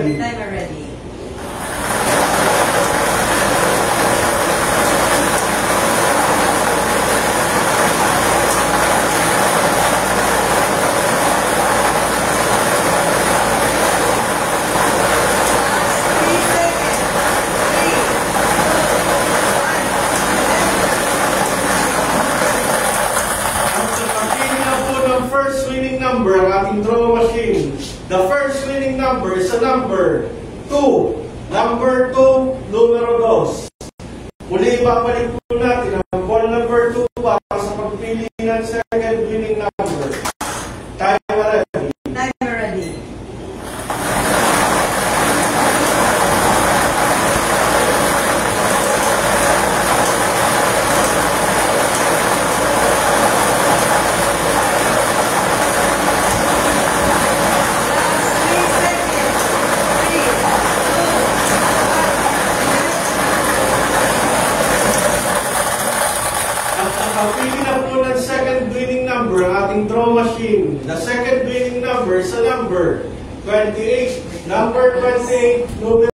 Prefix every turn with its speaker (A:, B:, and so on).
A: ready.
B: Timer ready.
A: First winning number ang ating draw machine. The first winning number is a number 2. Number 2, numero 2. Muli ibabalik po natin ang ball number 2 para sa pagpili ng second winning number. Timer ready.
B: Timer ready.
A: Pili na po ng second winning number ang ating draw machine. The second winning number is a number 28. Number 28, numero